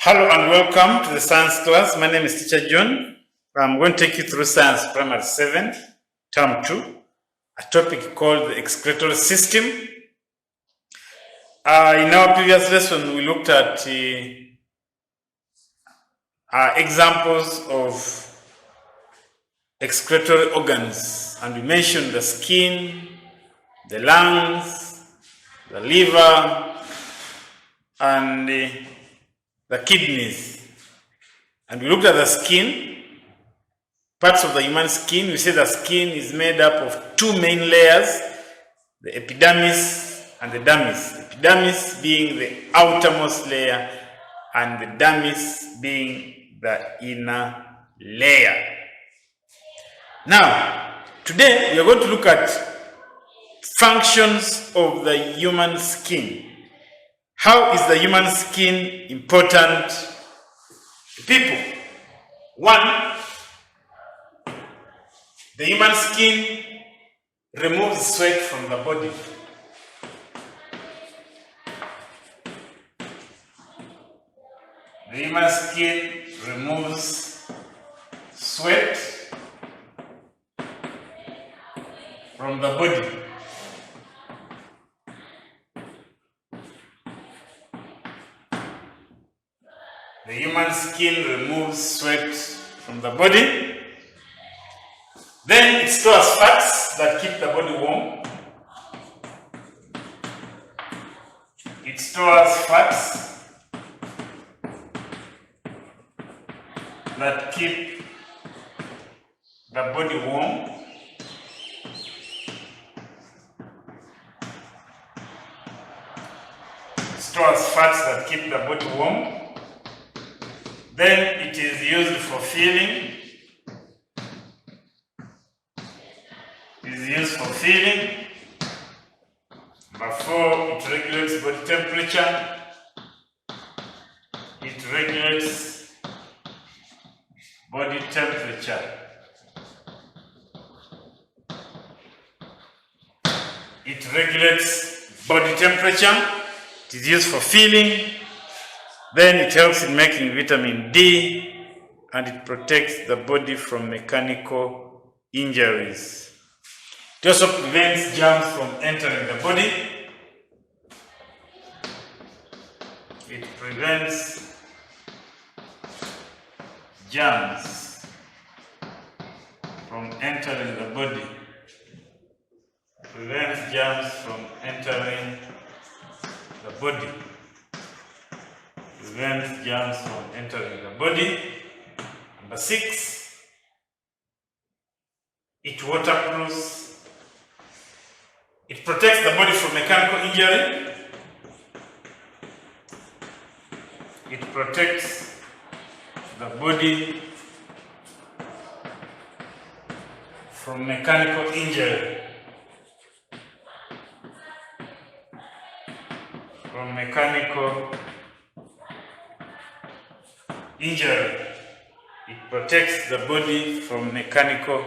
Hello and welcome to the science class. My name is Teacher John. I'm going to take you through Science Primary 7, Term 2, a topic called the excretory system. In our previous lesson, we looked at examples of excretory organs, and we mentioned the skin, the lungs, the liver, and the kidneys. And we looked at the skin, parts of the human skin. We say the skin is made up of two main layers, the epidermis and the dermis. The epidermis being the outermost layer and the dermis being the inner layer. Now, today we are going to look at functions of the human skin. How is the human skin important to people? One, the human skin removes sweat from the body. The human skin removes sweat from the body. The human skin removes sweat from the body. Then it stores fats that keep the body warm. It stores fats that keep the body warm. It stores fats that keep the body warm. Then it is used for feeling. It is used for feeling. Number 4, it regulates body temperature. It regulates body temperature. It regulates body temperature. It is used for feeling. Then it helps in making vitamin D, and it protects the body from mechanical injuries. It also prevents germs from entering the body. It prevents germs from entering the body. Prevents germs from entering the body. Prevents germs from entering the body. Number 6, it waterproofs. It protects the body from mechanical injury. It protects the body from mechanical injury. From mechanical injury. It protects the body from mechanical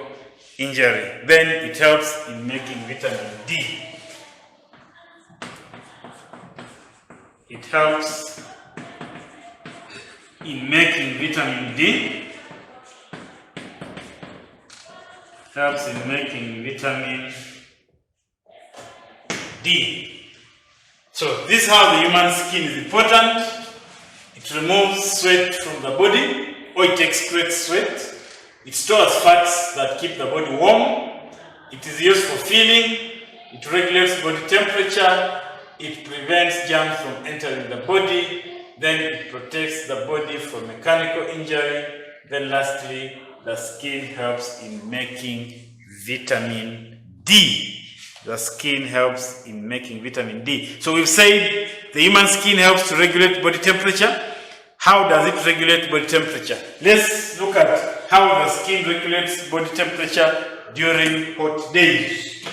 injury. Then it helps in making vitamin D. It helps in making vitamin D. Helps in making vitamin D. So this is how the human skin is important. It removes sweat from the body, or it excretes sweat. It stores fats that keep the body warm. It is used for feeling. It regulates body temperature. It prevents germs from entering the body. Then it protects the body from mechanical injury. Then lastly, the skin helps in making vitamin D. The skin helps in making vitamin D. So we've said the human skin helps to regulate body temperature. How does it regulate body temperature? Let's look at how the skin regulates body temperature during hot days.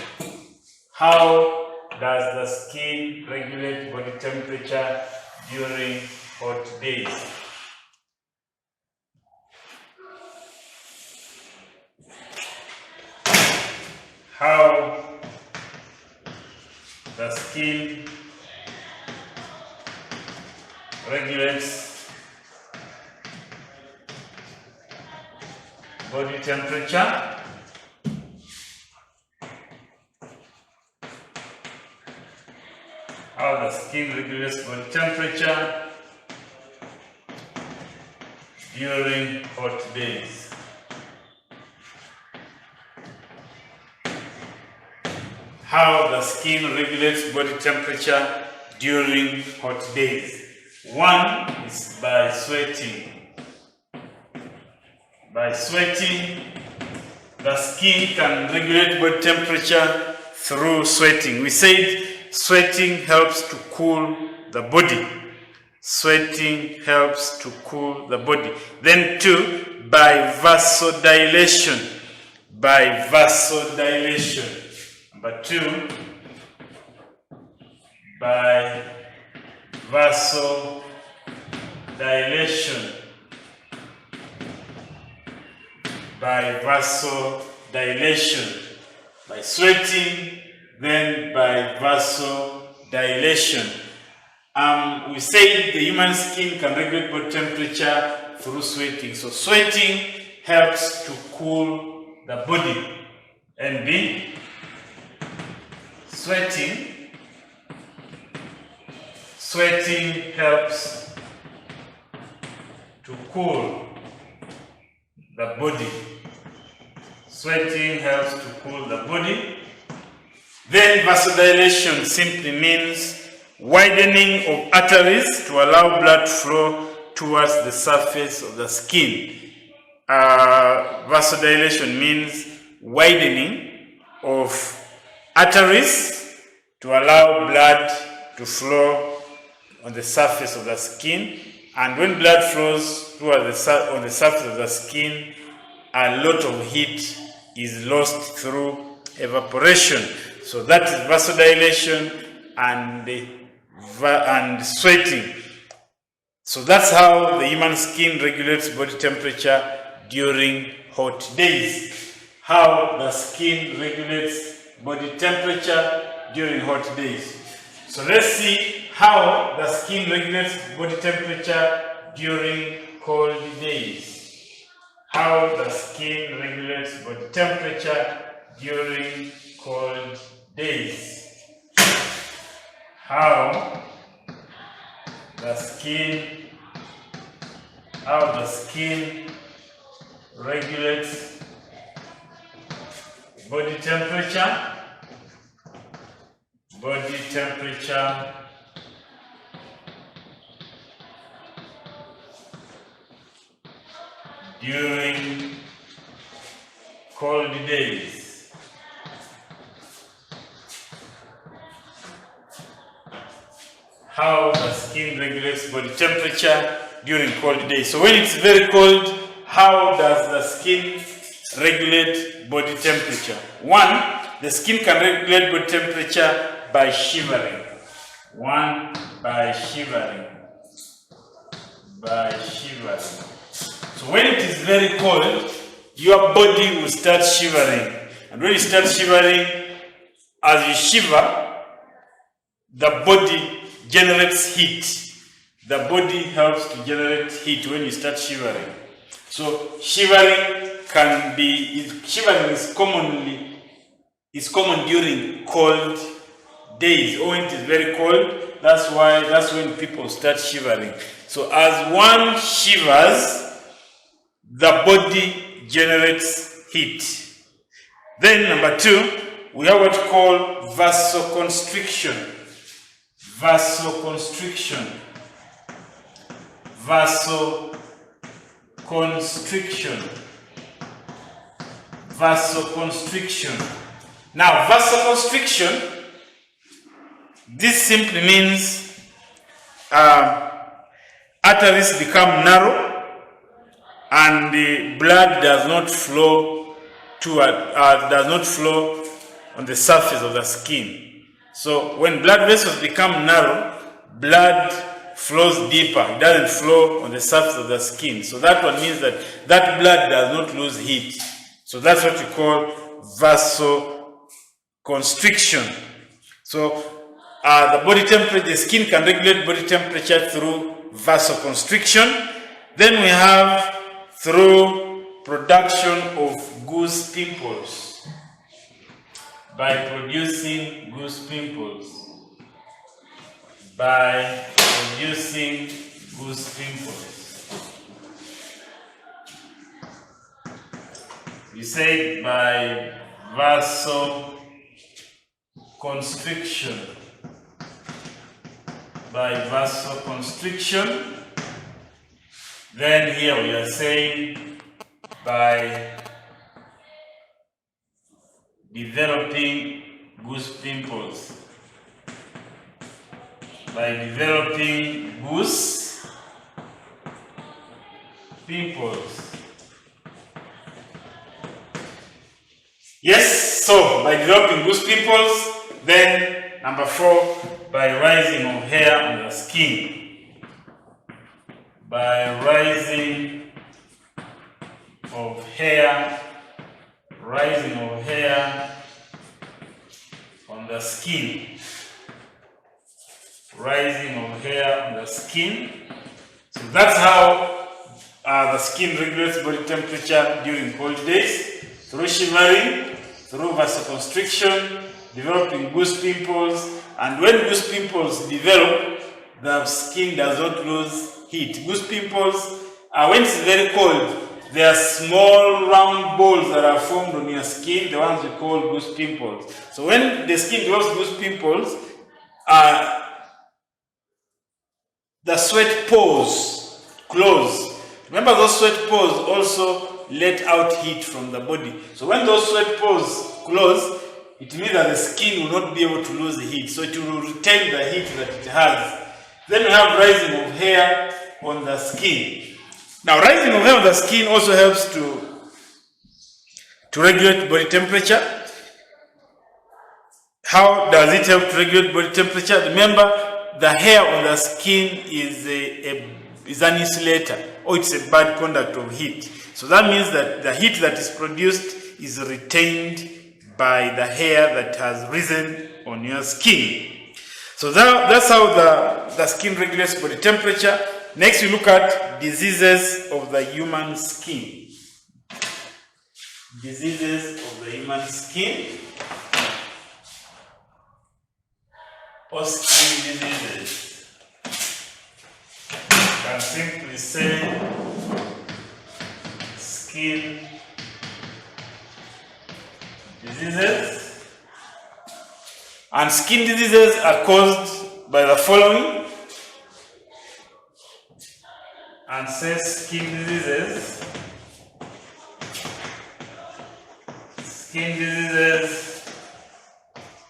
How does the skin regulate body temperature during hot days? How the skin regulates body temperature. How the skin regulates body temperature during hot days. How the skin regulates body temperature during hot days. One is by sweating. By sweating, the skin can regulate body temperature through sweating. We said sweating helps to cool the body. Sweating helps to cool the body. Then two, by vasodilation. By vasodilation. Number two, by vasodilation. By vasodilation. By sweating, then by vasodilation. We say the human skin can regulate body temperature through sweating. So sweating helps to cool the body. And B, sweating helps to cool the body. Sweating helps to cool the body. Then vasodilation simply means widening of arteries to allow blood flow towards the surface of the skin. Vasodilation means widening of arteries to allow blood to flow on the surface of the skin. And when blood flows on the surface of the skin, a lot of heat is lost through evaporation. So that is vasodilation and sweating. So that's how the human skin regulates body temperature during hot days. How the skin regulates body temperature during hot days. So let's see how the skin regulates body temperature during cold days. How the skin regulates body temperature during cold days. How the skin regulates body temperature during cold days. How the skin regulates body temperature during cold days. So when it's very cold, how does the skin regulate body temperature? One, the skin can regulate body temperature by shivering. By shivering. So when it is very cold, your body will start shivering. And when you start shivering, as you shiver, the body generates heat. The body helps to generate heat when you start shivering. So shivering is common during cold days. When it is very cold, that's when people start shivering. So as one shivers, the body generates heat. Then number two, we have what we call vasoconstriction. Vasoconstriction. Now, vasoconstriction, this simply means arteries become narrow and the blood does not flow on the surface of the skin. So when blood vessels become narrow, blood flows deeper. It doesn't flow on the surface of the skin. So that one means that blood does not lose heat. So that's what we call vasoconstriction. So the skin can regulate body temperature through vasoconstriction. Then we have through production of goose pimples. By producing goose pimples. By producing goose pimples. We say by vasoconstriction. By vasoconstriction. Then here we are saying by developing goose pimples. By developing goose pimples. Yes, so by developing goose pimples, then number 4, by rising of hair on the skin. By rising of hair on the skin. Rising of hair on the skin. So that's how the skin regulates body temperature during cold days, through shivering, through vasoconstriction, developing goose pimples, and when goose pimples develop, the skin does not lose heat. Goose pimples, when it's very cold, there are small round balls that are formed on your skin, the ones we call goose pimples. So when the skin develops goose pimples, the sweat pores close. Remember, those sweat pores also let out heat from the body. So when those sweat pores close, it means that the skin will not be able to lose the heat. So it will retain the heat that it has. Then we have rising of hair on the skin. Now, rising of hair on the skin also helps to regulate body temperature. How does it help to regulate body temperature? Remember, the hair on the skin is an insulator, or it's a bad conductor of heat. So that means that the heat that is produced is retained by the hair that has risen on your skin. So that's how the skin regulates body temperature. Next, we look at diseases of the human skin. Diseases of the human skin, or skin diseases. You can simply say skin diseases. And skin diseases are caused by the following. And say skin diseases. Skin diseases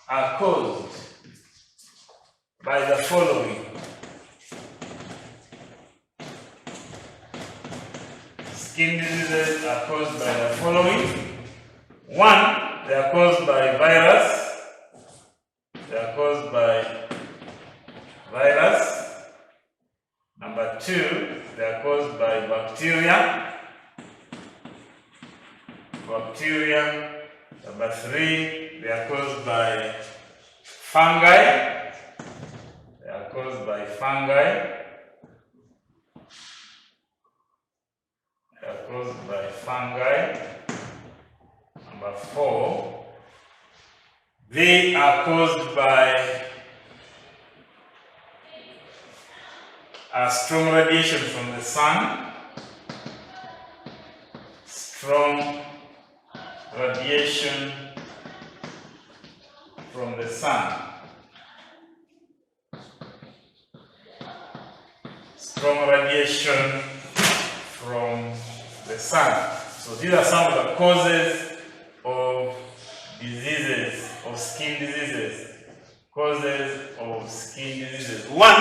are caused by the following. Skin diseases are caused by the following. 1, they are caused by virus. They are caused by virus. Number 2, they are caused by bacteria. Number 3, they are caused by fungi. They are caused by fungi. They are caused by fungi. Number 4, they are caused by a strong radiation from the sun. Strong radiation from the sun. Strong radiation from the sun. So these are some of the causes of diseases, of skin diseases. Causes of skin diseases. 1,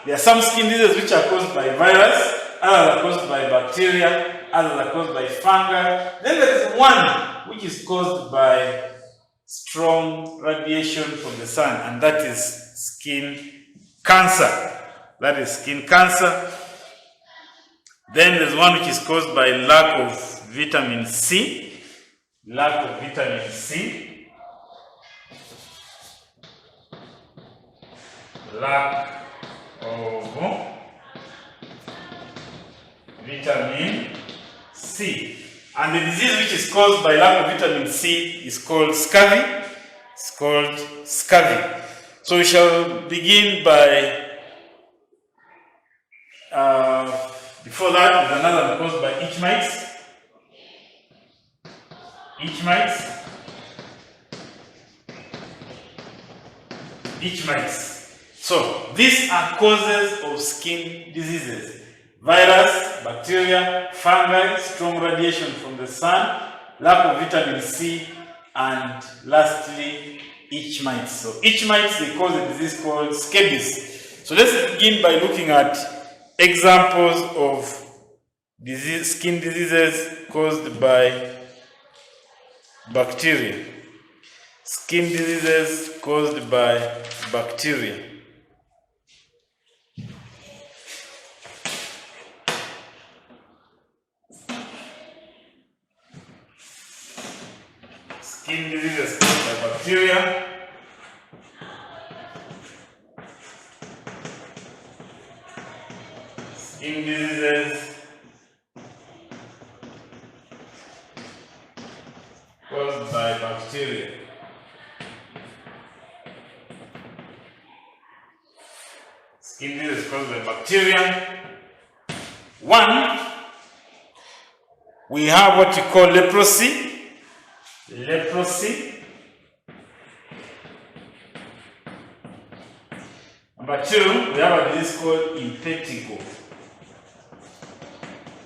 there are some skin diseases which are caused by virus, others are caused by bacteria, others are caused by fungi. Then there is one which is caused by strong radiation from the sun, and that is skin cancer. That is skin cancer. Then there's one which is caused by lack of vitamin C. Lack of vitamin C. Lack of vitamin C. And the disease which is caused by lack of vitamin C is called scurvy. It's called scurvy. So we shall begin by, before that, there's another one caused by itch mites. Itch mites. Itch mites. So these are causes of skin diseases. Virus, bacteria, fungi, strong radiation from the sun, lack of vitamin C, and lastly, itch mites. So itch mites, they cause a disease called scabies. So let's begin by looking at examples of skin diseases caused by bacteria. Skin diseases caused by bacteria. Skin diseases caused by bacteria. Skin diseases caused by bacteria. Skin disease caused by bacteria. One, we have what you call leprosy. Leprosy. Number two, we have a disease called impetigo.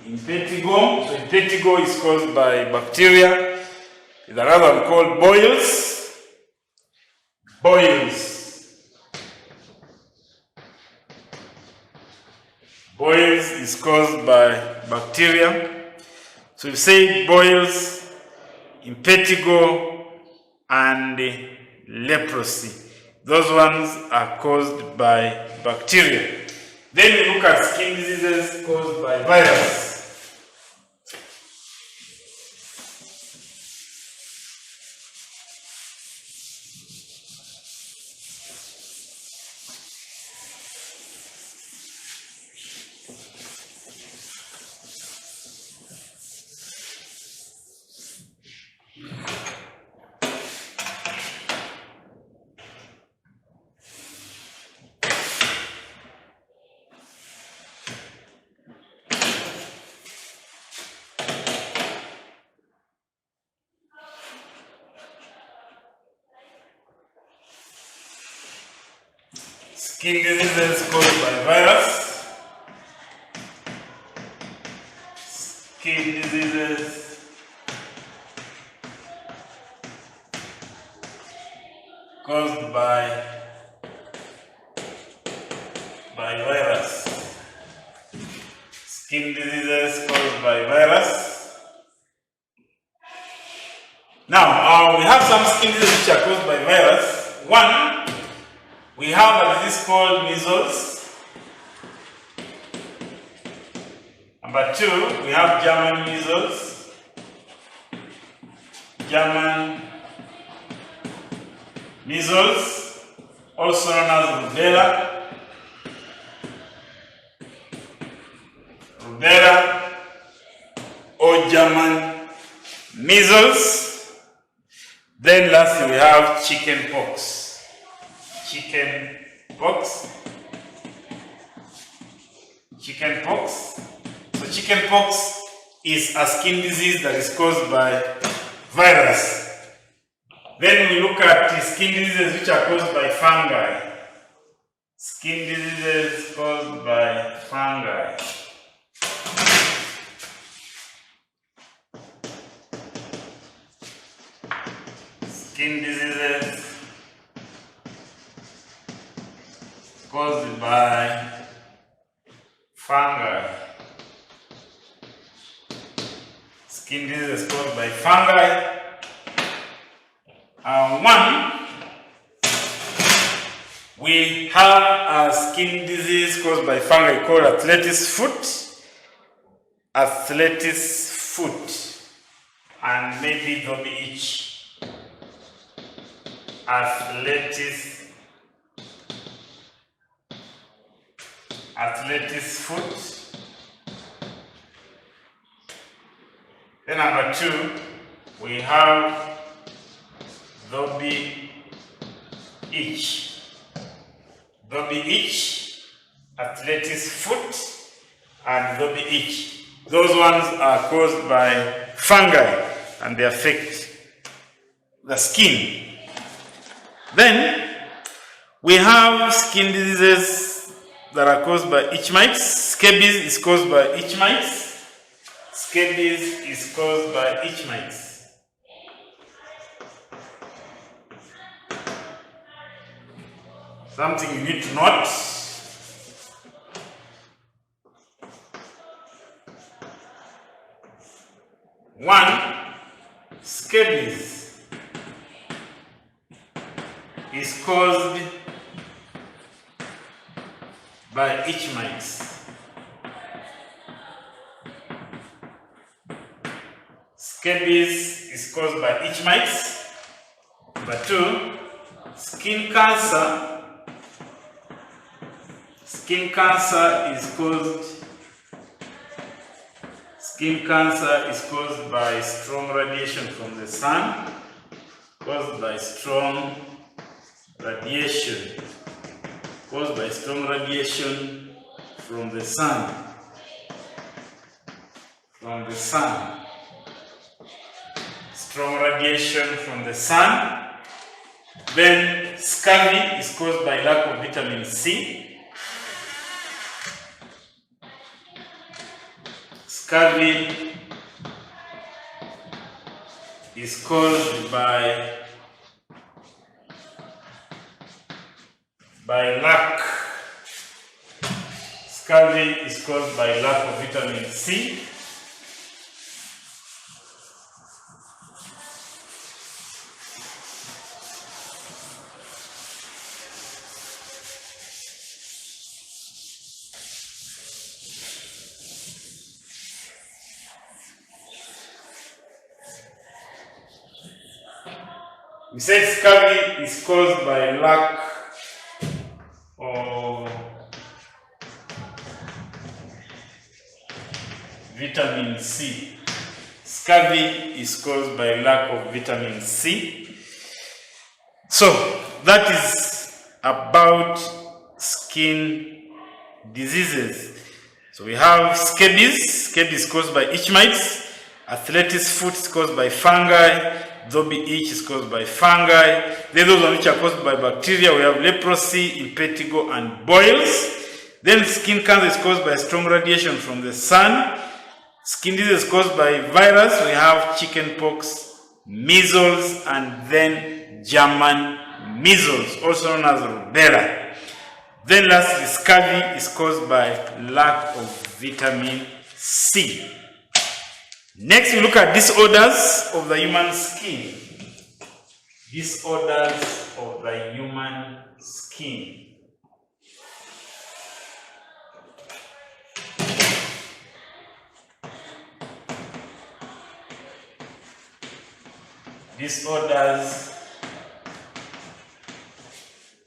Impetigo. So impetigo is caused by bacteria. There's another one called boils. Boils. Boils is caused by bacteria. So we say boils, impetigo, and leprosy. Those ones are caused by bacteria. Then we look at skin diseases caused by virus. Skin diseases caused by virus. Skin diseases caused by virus. Skin diseases caused by virus. Now, we have some skin diseases which are caused by virus. One, we have a disease called measles. Number two, we have German measles. German measles, also known as rubella. Rubella or German measles. Then lastly, we have chicken pox. Chicken pox. Chicken pox. So chicken pox is a skin disease that is caused by virus. Then we look at skin diseases which are caused by fungi. Skin diseases caused by fungi. Skin diseases caused by fungi. Skin disease caused by fungi. One, we have a skin disease caused by fungi called athlete's foot. Athlete's foot. And maybe there'll be itch. Athlete's foot. Then number 2, we have Dobby itch. Dobby itch, athlete's foot, and Dobby itch. Those ones are caused by fungi and they affect the skin. Then we have skin diseases that are caused by itch mites. Scabies is caused by itch mites. Scabies is caused by itch mites. Something you need to note. One, scabies is caused by itch mites. Scabies is caused by itch mites. Number 2, skin cancer. Skin cancer is caused by strong radiation from the sun. Caused by strong radiation from the sun. Strong radiation from the sun. Then scurvy is caused by lack of vitamin C. Scurvy is caused by lack. Scurvy is caused by lack of vitamin C. We said scurvy is caused by lack of vitamin C. Scurvy is caused by lack of vitamin C. So that is about skin diseases. So we have scabies. Scabies is caused by itch mites. Athlete's foot is caused by fungi. Dobby itch is caused by fungi. Then those ones which are caused by bacteria, we have leprosy, impetigo, and boils. Then skin cancer is caused by strong radiation from the sun. Skin disease is caused by virus. We have chickenpox, measles, and then German measles, also known as rubella. Then lastly, scurvy is caused by lack of vitamin C. Next, we look at disorders of the human skin. Disorders of the human skin. Disorders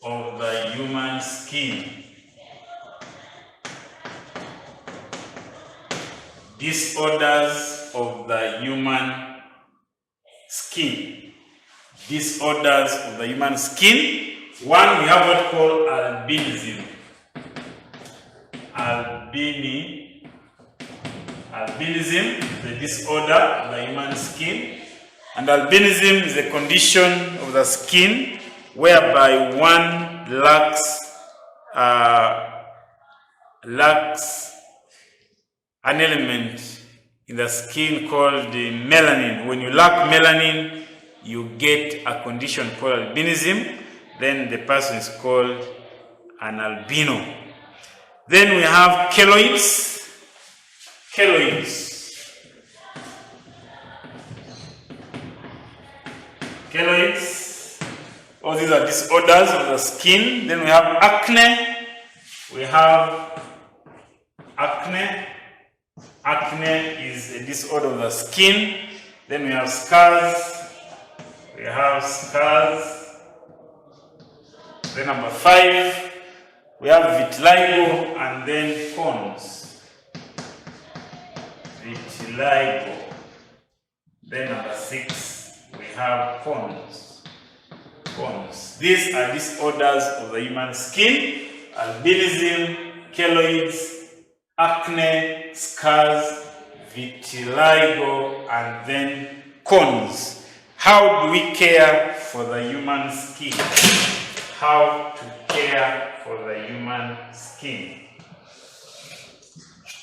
of the human skin. Disorders of the human skin. Disorders of the human skin. One, we have what we call albinism. Albinism is the disorder of the human skin. And albinism is a condition of the skin whereby one lacks an element in the skin called the melanin. When you lack melanin, you get a condition called albinism. Then the person is called an albino. Then we have keloids. Keloids. All these are disorders of the skin. Then we have acne. Acne is a disorder of the skin. Then we have scars. Then number 5, we have vitiligo and then corns. Vitiligo. Then number 6, we have corns. Corns. These are disorders of the human skin: albinism, keloids, acne, scars, vitiligo, and then corns. How do we care for the human skin? How to care for the human skin?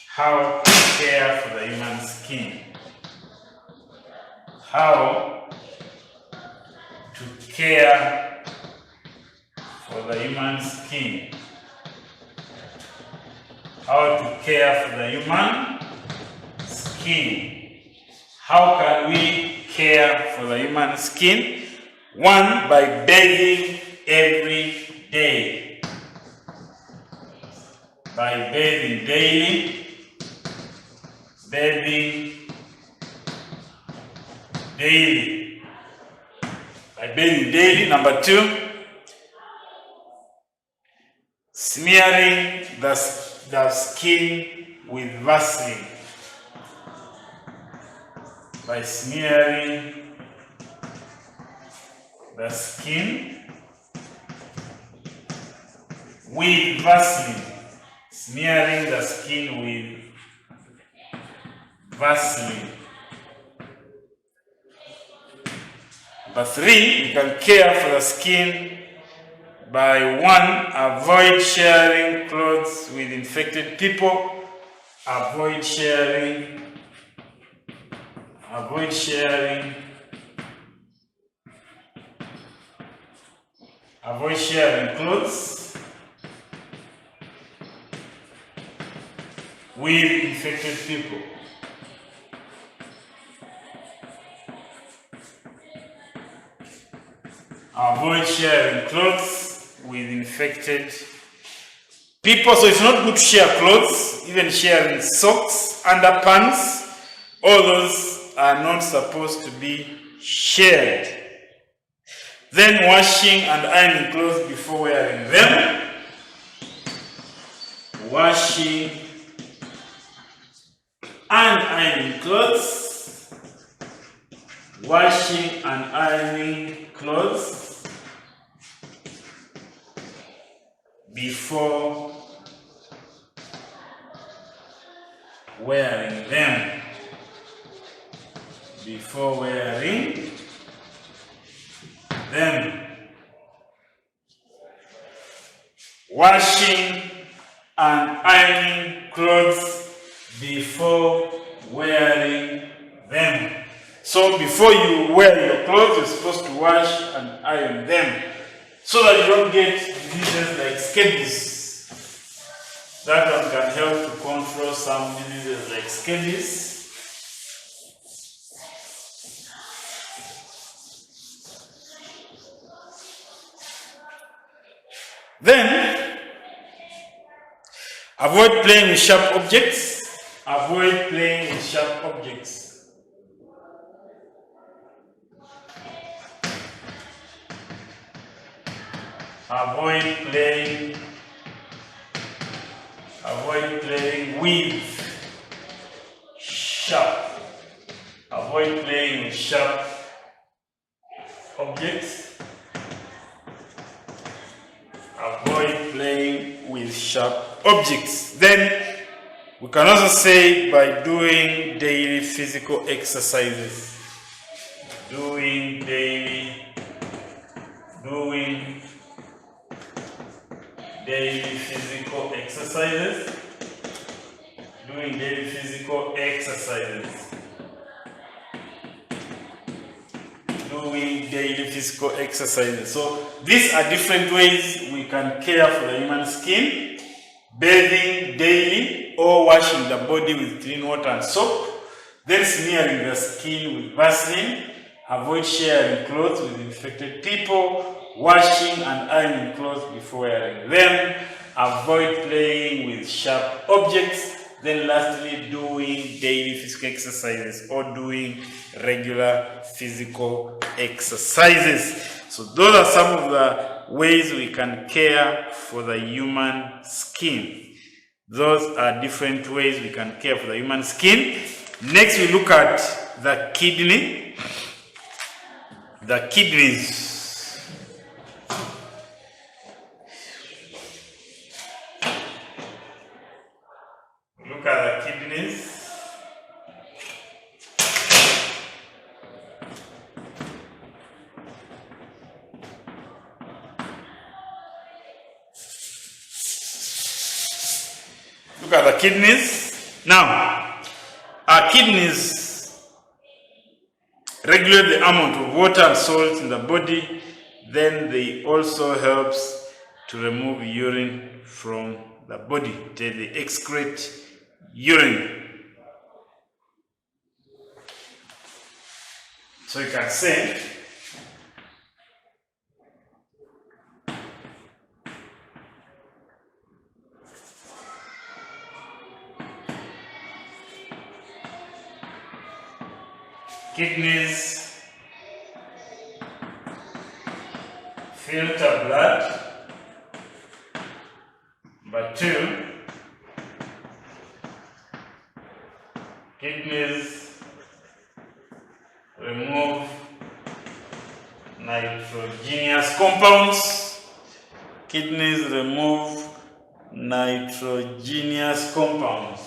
How to care for the human skin? How to care for the human skin? How to care for the human skin? How can we care for the human skin? 1, by bathing every day. By bathing daily. Bathing daily. By bathing daily. Number 2, smearing the skin with Vaseline. By smearing the skin with Vaseline. Smearing the skin with Vaseline. Number 3, you can care for the skin by 1, avoid sharing clothes with infected people. Avoid sharing clothes with infected people. Avoid sharing clothes with infected people. So it's not good to share clothes, even sharing socks, underpants. All those are not supposed to be shared. Then washing and ironing clothes before wearing them. Washing and ironing clothes. Washing and ironing clothes before wearing them. Before wearing them. Washing and ironing clothes before wearing them. So before you wear your clothes, you're supposed to wash and iron them so that you don't get diseases like scabies. That one can help to control some diseases like scabies. Then, avoid playing with sharp objects. Avoid playing with sharp objects. Avoid playing with sharp. Avoid playing with sharp objects. Avoid playing with sharp objects. Then we can also say by doing daily physical exercises. Doing daily physical exercises. Doing daily physical exercises. Doing daily physical exercises. So these are different ways we can care for the human skin. Bathing daily or washing the body with clean water and soap. Then smearing the skin with Vaseline. Avoid sharing clothes with infected people. Washing and ironing clothes before wearing them. Avoid playing with sharp objects. Then lastly, doing daily physical exercises or doing regular physical exercises. So those are some of the ways we can care for the human skin. Those are different ways we can care for the human skin. Next, we look at the kidney. The kidneys. Look at the kidneys. Look at the kidneys. Now, our kidneys regulate the amount of water and salt in the body. Then they also helps to remove urine from the body. They excrete urine. So you can say kidneys filter blood. Number 2, kidneys remove nitrogenous compounds. Kidneys remove nitrogenous compounds.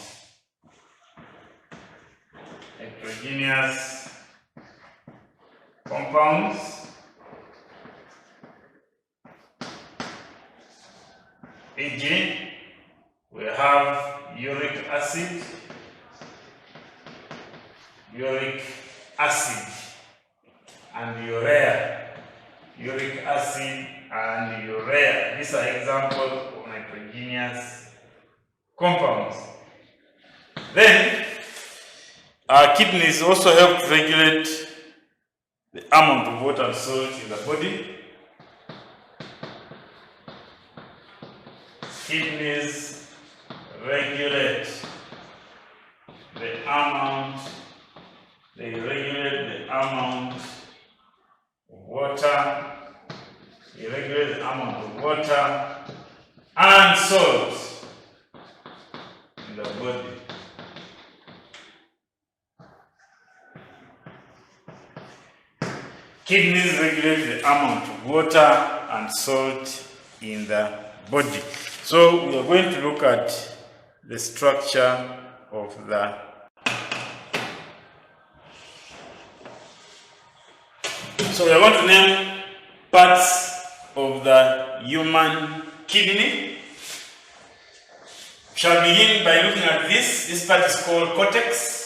Nitrogenous compounds. E.g., we have uric acid, and urea. Uric acid and urea. These are examples of nitrogenous compounds. Then, our kidneys also help regulate the amount of water and salt in the body. Kidneys regulate the amount, of water, and salt in the body. Kidneys regulate the amount of water and salt in the body. So we are going to look at the structure of the So we are going to name parts of the human kidney. We shall begin by looking at this. This part is called cortex.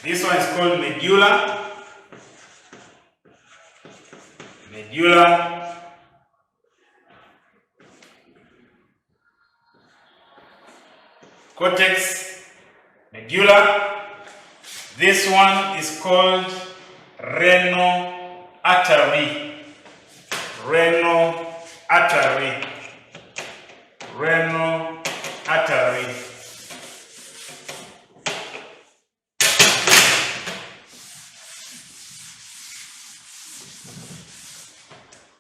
This one is called medulla. Cortex, medulla. This one is called renal artery.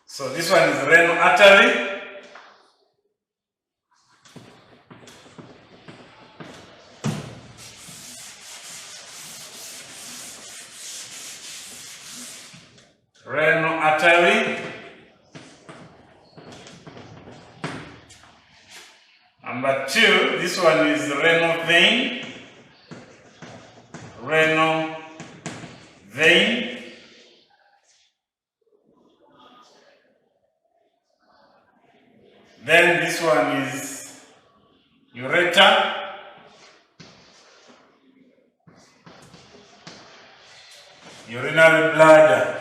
So this one is renal artery. Number 2, this one is renal vein. Then this one is ureter. Urinary bladder.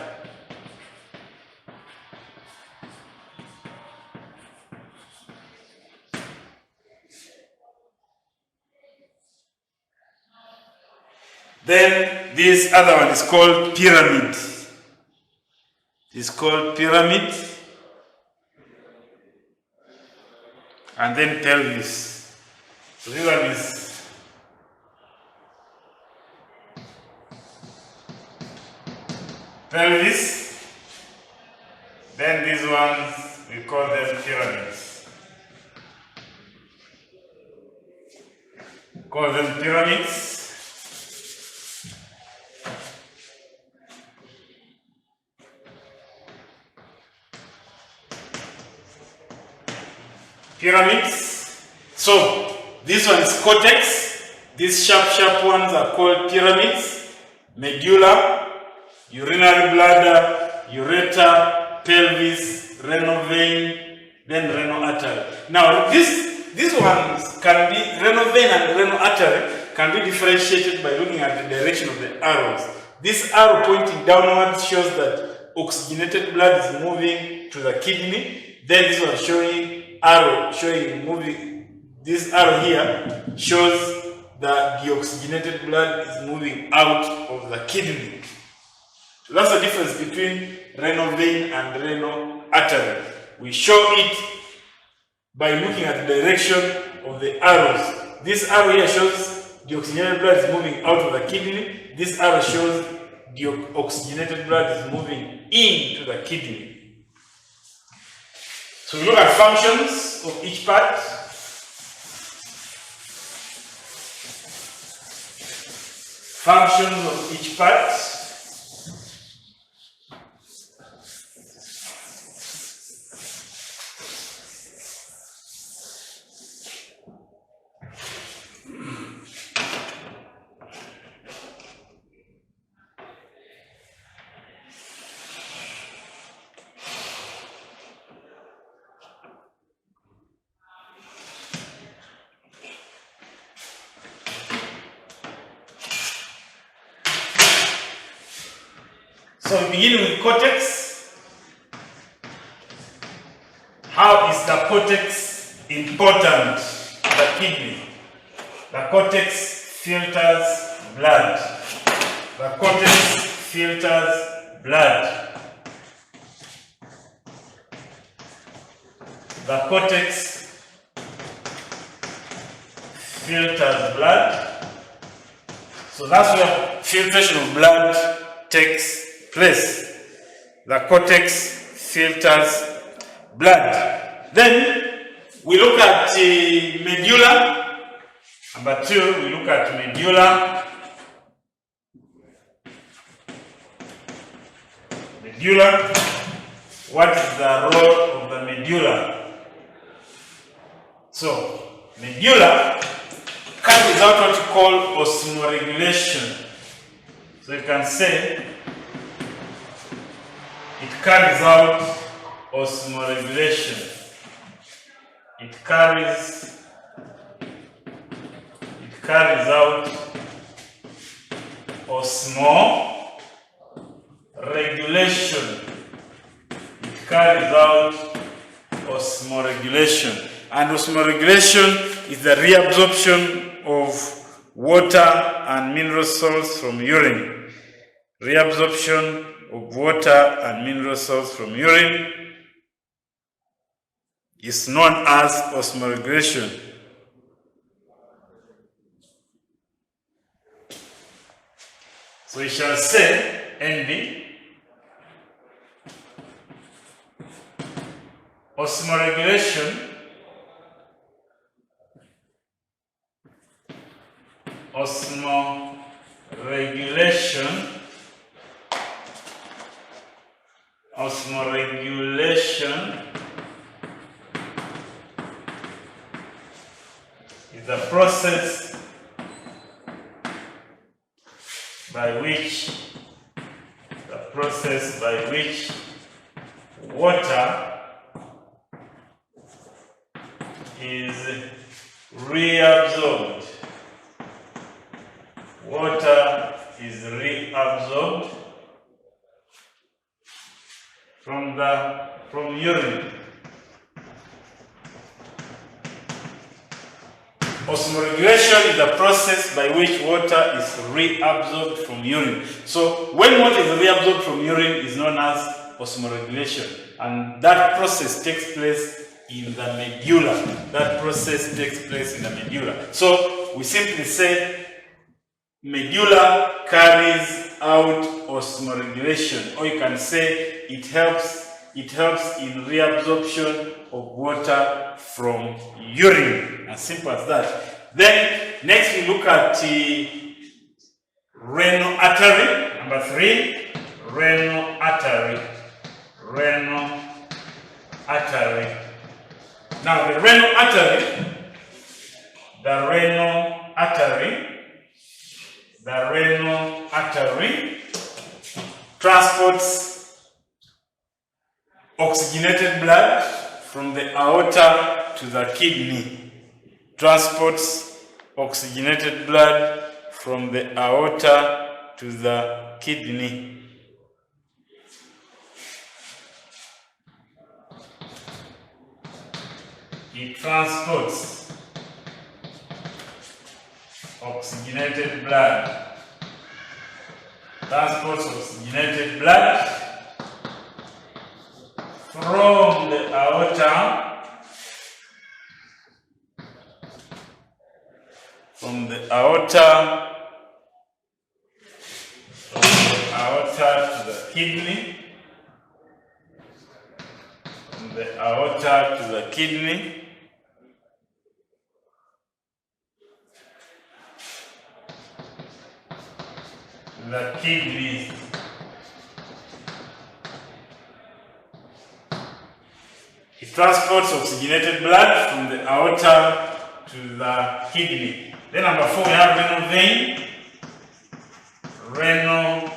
Then this other one is called pyramid. And then pelvis. So this one is pelvis. Then these ones, we call them pyramids. call them pyramids. Pyramids. So this one is cortex. These sharp ones are called pyramids. Medulla, urinary bladder, ureter, pelvis, renal vein, then renal artery. Now these ones can be, renal vein and renal artery can be differentiated by looking at the direction of the arrows. This arrow pointing downwards shows that oxygenated blood is moving to the kidney. Then this one showing arrow showing moving. This arrow here shows that deoxygenated blood is moving out of the kidney. So that's the difference between renal vein and renal artery. We show it by looking at the direction of the arrows. This arrow here shows deoxygenated blood is moving out of the kidney. This arrow shows deoxygenated blood is moving into the kidney. So we look at functions of each part. Functions of each part. So we begin with cortex. How is the cortex important to the kidney? The cortex filters blood. The cortex filters blood. The cortex filters blood. So that's where filtration of blood takes place. The cortex filters blood. Then we look at medulla. Number 2, we look at medulla. Medulla. What is the role of the medulla? So, medulla carries out what you call osmoregulation. So you can say it carries out osmoregulation. It carries out osmoregulation. It carries out osmoregulation. And osmoregulation is the reabsorption of water and mineral salts from urine. Reabsorption of water and mineral salts from urine is known as osmoregulation. So we shall say NB. Osmoregulation is the process by which water is reabsorbed. Water is reabsorbed from urine. Osmoregulation is the process by which water is reabsorbed from urine. So when water is reabsorbed from urine is known as osmoregulation, and that process takes place in the medulla. So we simply say medulla carries out osmoregulation, or you can say it helps in reabsorption of water from urine. As simple as that. Then next we look at the renal artery. Number 3, renal artery. Renal artery. Now the renal artery transports oxygenated blood from the aorta to the kidney. Transports oxygenated blood from the aorta to the kidney. It transports oxygenated blood. Transports oxygenated blood from the aorta to the kidney. From the aorta to the kidney. The kidney. It transports oxygenated blood from the aorta to the kidney. Then number 4, we have renal vein. Renal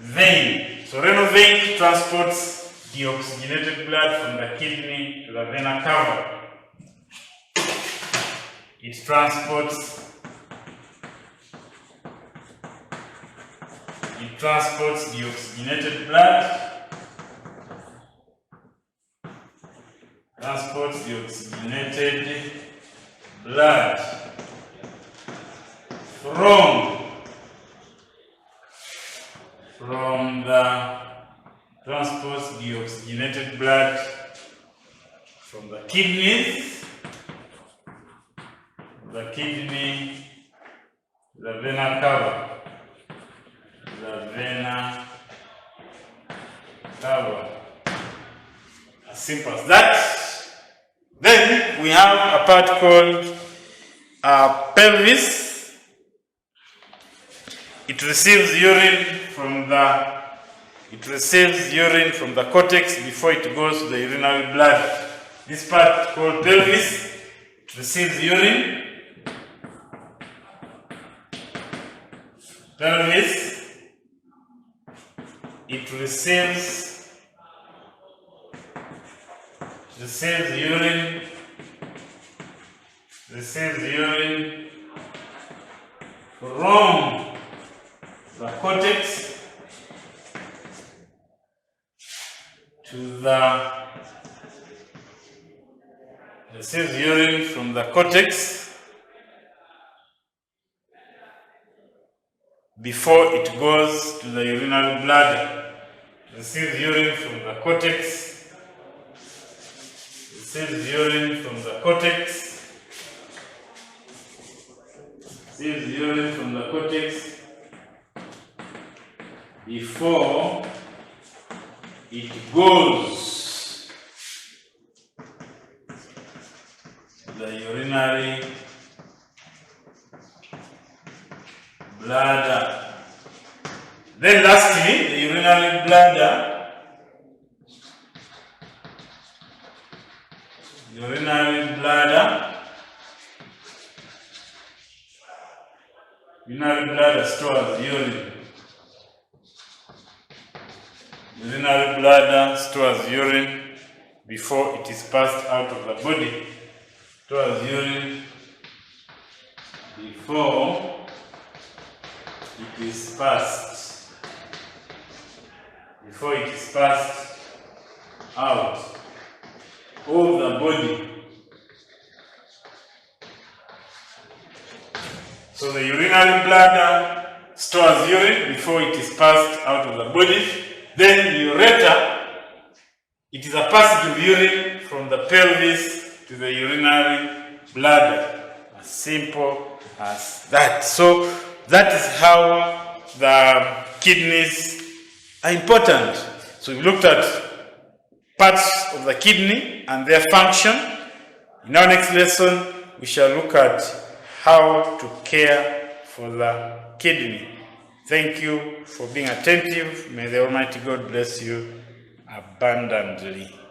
vein. So renal vein transports the oxygenated blood from the kidney to the vena cava. It transports the oxygenated blood. Transports the oxygenated blood transports the oxygenated blood from the kidneys, the vena cava. The vena cava. As simple as that. Then we have a part called pelvis. It receives urine from the cortex before it goes to the urinary bladder. This part called pelvis, it receives urine. Pelvis. It receives urine from the cortex to the before it goes to the urinary bladder. Receives urine from the cortex. Receives urine from the cortex before it goes to the urinary bladder. Then lastly, the urinary bladder stores urine. Urinary bladder stores urine before it is passed out of the body. Stores urine before it is passed out of the body. So the urinary bladder stores urine before it is passed out of the body. Then the ureter, it is a passage of urine from the pelvis to the urinary bladder. As simple as that. So that is how the kidneys are important. So we looked at parts of the kidney and their function. In our next lesson, we shall look at how to care for the kidney. Thank you for being attentive. May the Almighty God bless you abundantly.